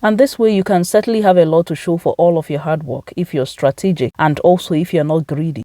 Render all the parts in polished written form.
And this way you can certainly have a lot to show for all of your hard work if you're strategic and also if you're not greedy.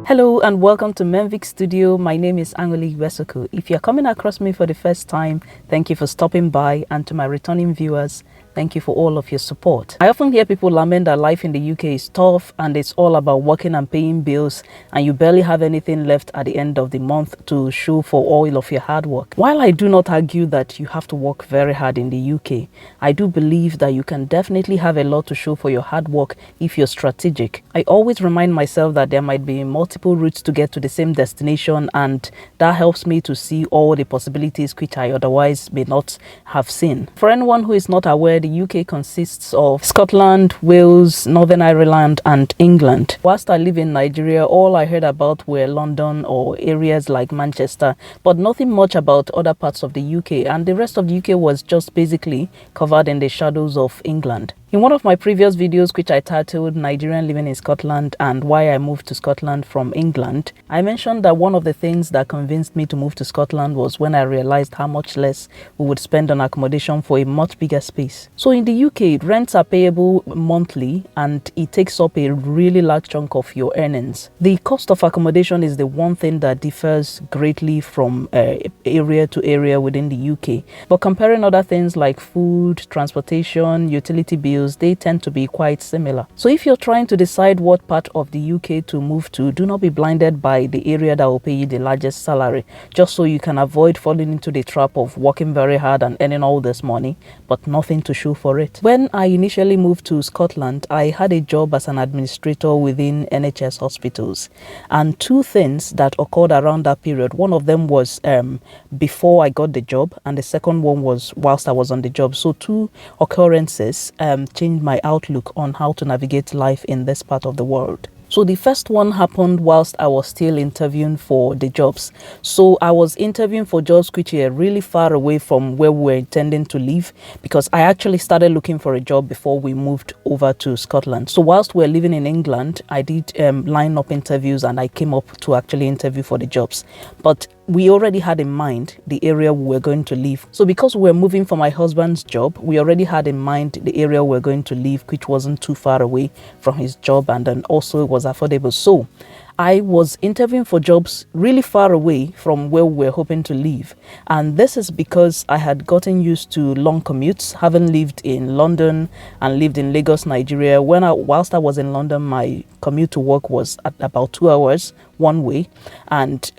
Hello and welcome to Menvic Studio. My name is Angoli Wesoku. If you're coming across me for the first time, thank you for stopping by, and to my returning viewers, thank you for all of your support. I often hear people lament that life in the UK is tough and it's all about working and paying bills, and you barely have anything left at the end of the month to show for all of your hard work. While I do not argue that you have to work very hard in the UK, I do believe that you can definitely have a lot to show for your hard work if you're strategic. I always remind myself that there might be multiple routes to get to the same destination, and that helps me to see all the possibilities which I otherwise may not have seen. For anyone who is not aware, the UK consists of Scotland, Wales, Northern Ireland and England. Whilst I live in Nigeria, all I heard about were London or areas like Manchester, but nothing much about other parts of the UK, and the rest of the UK was just basically covered in the shadows of England. In one of my previous videos, which I titled Nigerian Living in Scotland and Why I Moved to Scotland from England, I mentioned that one of the things that convinced me to move to Scotland was when I realized how much less we would spend on accommodation for a much bigger space. So in the UK, rents are payable monthly and it takes up a really large chunk of your earnings. The cost of accommodation is the one thing that differs greatly from area to area within the UK. But comparing other things like food, transportation, utility bills, they tend to be quite similar. So if you're trying to decide what part of the UK to move to, do not be blinded by the area that will pay you the largest salary, just so you can avoid falling into the trap of working very hard and earning all this money, but nothing to show for it. When I initially moved to Scotland, I had a job as an administrator within NHS hospitals, and two things that occurred around that period. One of them was before I got the job, and the second one was whilst I was on the job. So two occurrences changed my outlook on how to navigate life in this part of the world. So the first one happened whilst I was still interviewing for the jobs. So I was interviewing for jobs which were really far away from where we were intending to live, because I actually started looking for a job before we moved over to Scotland. So whilst we were living in England, I did line up interviews and I came up to actually interview for the jobs. But we already had in mind the area we were going to live. So because we were moving for my husband's job, we already had in mind the area we were going to live, which wasn't too far away from his job, and then also it was affordable. So I was interviewing for jobs really far away from where we were hoping to live. And this is because I had gotten used to long commutes, having lived in London and lived in Lagos, Nigeria. Whilst I was in London, my commute to work was at about 2 hours one way. And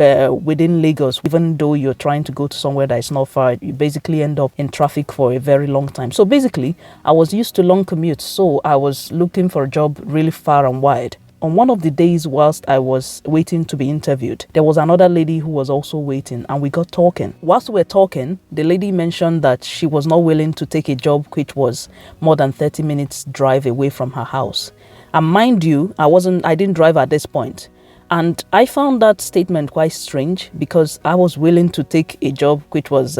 within Lagos, even though you're trying to go to somewhere that is not far, you basically end up in traffic for a very long time. So basically, I was used to long commutes. So I was looking for a job really far and wide. On one of the days whilst I was waiting to be interviewed, there was another lady who was also waiting, and we got talking. Whilst we were talking, the lady mentioned that she was not willing to take a job which was more than 30 minutes drive away from her house. And mind you, I didn't drive at this point. And I found that statement quite strange, because I was willing to take a job which was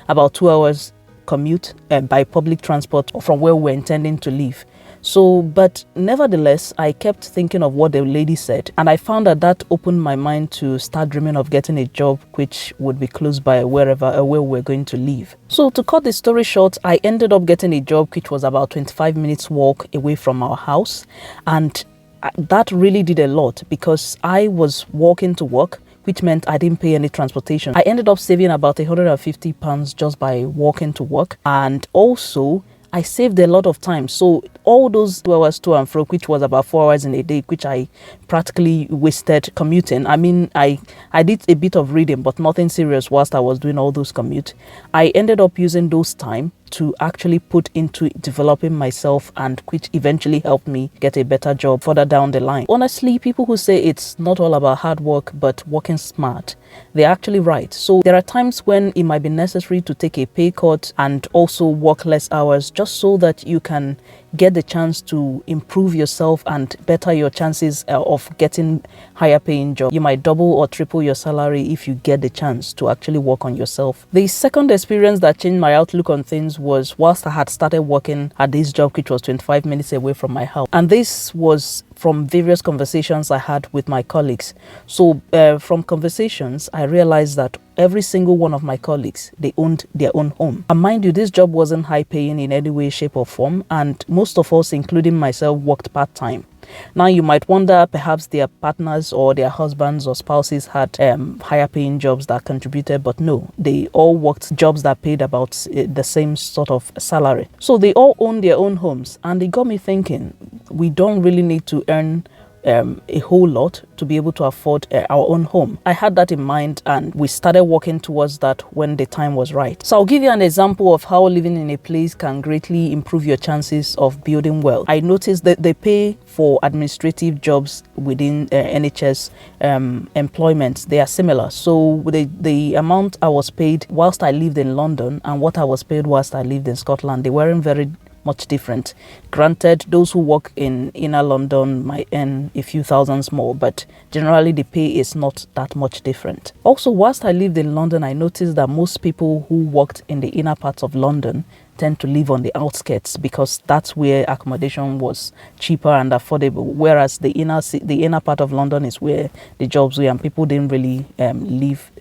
about 2 hours commute by public transport from where we were intending to live. So, but nevertheless, I kept thinking of what the lady said, and I found that opened my mind to start dreaming of getting a job which would be close by where we're going to live. So to cut the story short, I ended up getting a job which was about 25 minutes walk away from our house, and that really did a lot, because I was walking to work, which meant I didn't pay any transportation. I ended up saving about £150 just by walking to work, and also I saved a lot of time. So all those 2 hours to and fro, which was about 4 hours in a day, which I practically wasted commuting. I mean, I did a bit of reading, but nothing serious whilst I was doing all those commute. I ended up using those time to actually put into developing myself, and which eventually helped me get a better job further down the line. Honestly, people who say it's not all about hard work but working smart, they're actually right. So there are times when it might be necessary to take a pay cut and also work less hours, just so that you can get the chance to improve yourself and better your chances of getting higher paying job. You might double or triple your salary if you get the chance to actually work on yourself. The second experience that changed my outlook on things was whilst I had started working at this job, which was 25 minutes away from my house. And this was from various conversations I had with my colleagues. So from conversations, I realized that every single one of my colleagues, they owned their own home. And mind you, this job wasn't high paying in any way, shape or form, and most of us, including myself, worked part-time. Now you might wonder, perhaps their partners or their husbands or spouses had higher paying jobs that contributed, but no, they all worked jobs that paid about the same sort of salary. So they all own their own homes, and it got me thinking, we don't really need to earn a whole lot to be able to afford our own home. I had that in mind, and we started working towards that when the time was right. So I'll give you an example of how living in a place can greatly improve your chances of building wealth. I noticed that they pay for administrative jobs within NHS employment. They are similar. So the amount I was paid whilst I lived in London and what I was paid whilst I lived in Scotland, they weren't very much different. Granted, those who work in inner London might earn a few thousands more, but generally the pay is not that much different. Also, whilst I lived in London, I noticed that most people who worked in the inner parts of London tend to live on the outskirts, because that's where accommodation was cheaper and affordable, whereas the inner part of London is where the jobs were, and people didn't really live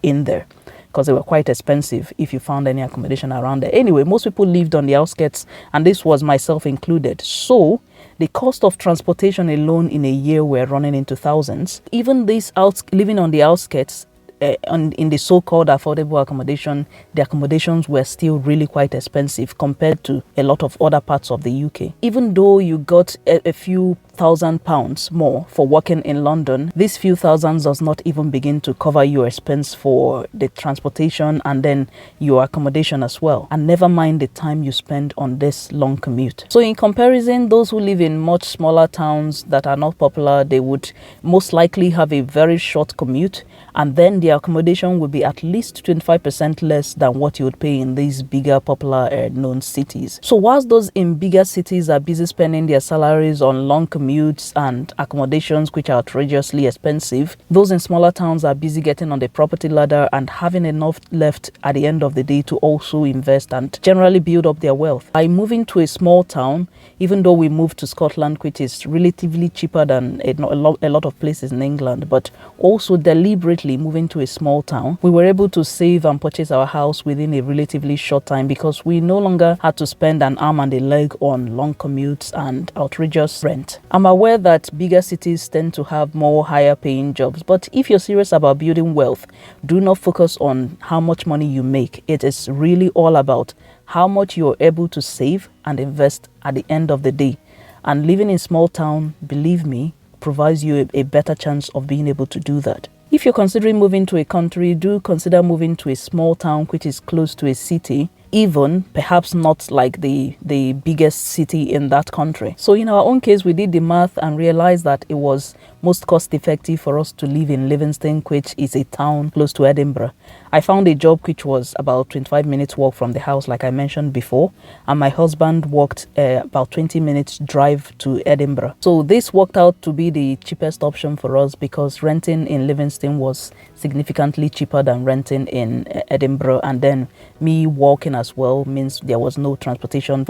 in there, because they were quite expensive if you found any accommodation around there. Anyway, most people lived on the outskirts, and this was myself included. So the cost of transportation alone in a year were running into thousands. Even this living on the outskirts, in the so-called affordable accommodation, the accommodations were still really quite expensive compared to a lot of other parts of the UK. Even though you got a few £1,000 more for working in London, this few thousands does not even begin to cover your expense for the transportation and then your accommodation as well, and never mind the time you spend on this long commute. So in comparison, those who live in much smaller towns that are not popular, they would most likely have a very short commute, and then the accommodation would be at least 25% less than what you would pay in these bigger popular known cities. So whilst those in bigger cities are busy spending their salaries on long commutes and accommodations which are outrageously expensive, those in smaller towns are busy getting on the property ladder and having enough left at the end of the day to also invest and generally build up their wealth. By moving to a small town, even though we moved to Scotland, which is relatively cheaper than a lot of places in England, but also deliberately moving to a small town, we were able to save and purchase our house within a relatively short time, because we no longer had to spend an arm and a leg on long commutes and outrageous rent. I'm aware that bigger cities tend to have more higher paying jobs, but if you're serious about building wealth, do not focus on how much money you make. It is really all about how much you're able to save and invest at the end of the day. And living in small town, believe me, provides you a better chance of being able to do that. If you're considering moving to a country, do consider moving to a small town which is close to a city, even perhaps not like the biggest city in that country. So in our own case, we did the math and realized that it was most cost effective for us to live in Livingston, which is a town close to Edinburgh. I found a job which was about 25 minutes walk from the house, like I mentioned before, and my husband walked about 20 minutes drive to Edinburgh. So this worked out to be the cheapest option for us, because renting in Livingston was significantly cheaper than renting in Edinburgh, and then me walking as well means there was no transportation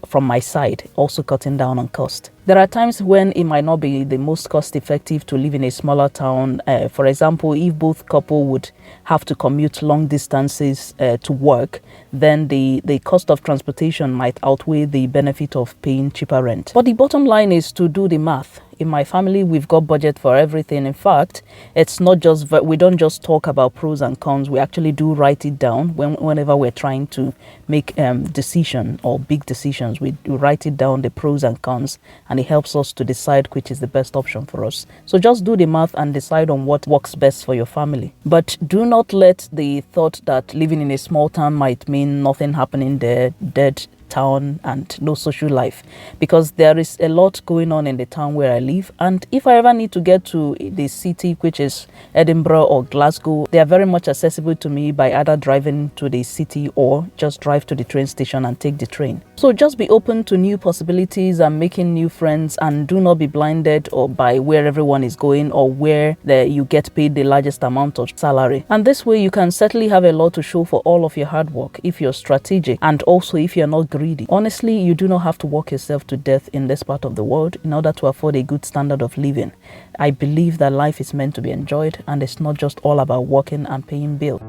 from my side, also cutting down on cost. There are times when it might not be the most cost effective to live in a smaller town. For example, if both couple would have to commute long distances to work, then the cost of transportation might outweigh the benefit of paying cheaper rent. But the bottom line is to do the math. In my family, we've got budget for everything. In fact, it's not just, we don't just talk about pros and cons. We actually do write it down whenever we're trying to make decision or big decisions. We write it down, the pros and cons, and it helps us to decide which is the best option for us. So just do the math and decide on what works best for your family. But do not let the thought that living in a small town might mean nothing happening there, dead town and no social life, because there is a lot going on in the town where I live. And if I ever need to get to the city, which is Edinburgh or Glasgow, they are very much accessible to me by either driving to the city or just drive to the train station and take the train. So just be open to new possibilities and making new friends, and do not be blinded or by where everyone is going or where you get paid the largest amount of salary. And this way you can certainly have a lot to show for all of your hard work if you're strategic, and also if you're not greedy greedy. Honestly, you do not have to work yourself to death in this part of the world in order to afford a good standard of living. I believe that life is meant to be enjoyed, and it's not just all about working and paying bills.